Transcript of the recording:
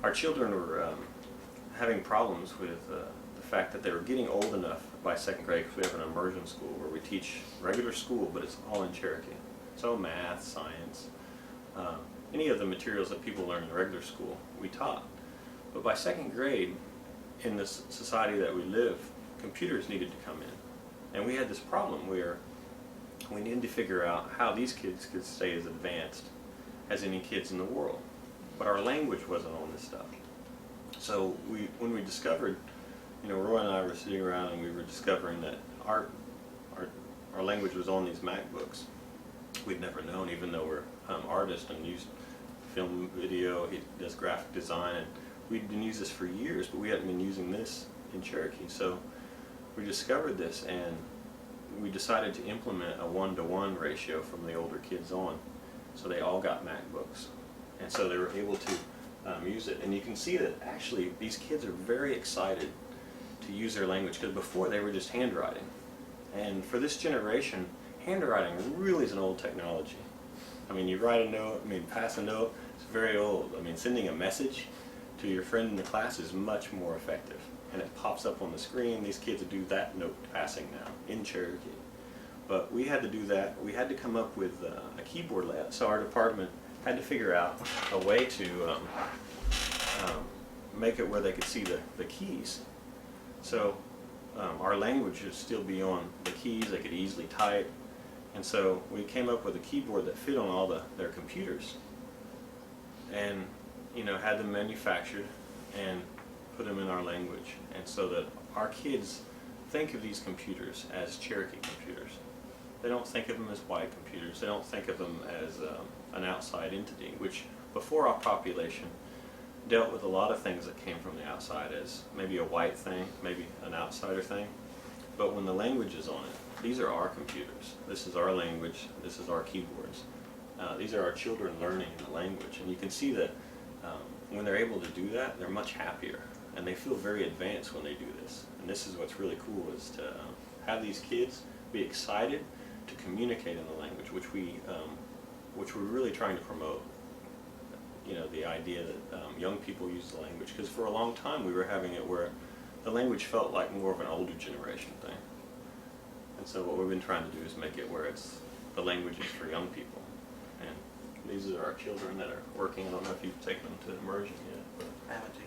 our children were having problems with the fact that they were getting old enough by second grade, because we have an immersion school where we teach regular school, but it's all in Cherokee. So math, science, any of the materials that people learn in regular school, we taught. But by second grade, in this society that we live, computers needed to come in. And we had this problem where we needed to figure out how these kids could stay as advanced as any kids in the world. But our language wasn't on this stuff. So when we discovered, Roy and I were sitting around and we were discovering that our language was on these MacBooks. We'd never known, even though we're artists and used film, video, he does graphic design, and we'd been using this for years, but we hadn't been using this in Cherokee. So we discovered this, and we decided to implement a 1-to-1 ratio from the older kids on. So they all got MacBooks, and so they were able to use it. And you can see that actually these kids are very excited to use their language, because before they were just handwriting. And for this generation, handwriting really is an old technology. I mean, you write a note, pass a note, it's very old. Sending a message to your friend in the class is much more effective. And it pops up on the screen. These kids do that note passing now in Cherokee. But we had to do that. We had to come up with a keyboard layout. So our department had to figure out a way to make it where they could see the keys. So our language would still be on the keys. They could easily type. And so we came up with a keyboard that fit on all their computers, and had them manufactured and put them in our language, and so that our kids think of these computers as Cherokee computers. They don't think of them as white computers. They don't think of them as an outside entity, which before our population dealt with a lot of things that came from the outside as maybe a white thing, maybe an outsider thing. But when the language is on it, these are our computers. This is our language. This is our keyboards. These are our children learning the language. And you can see that when they're able to do that, they're much happier. And they feel very advanced when they do this. And this is what's really cool, is to have these kids be excited to communicate in the language, which we're really trying to promote. The idea that young people use the language, because for a long time we were having it where the language felt like more of an older generation thing. And so what we've been trying to do is make it where the language is for young people. And these are our children that are working. I don't know if you've taken them to immersion yet. But I haven't taken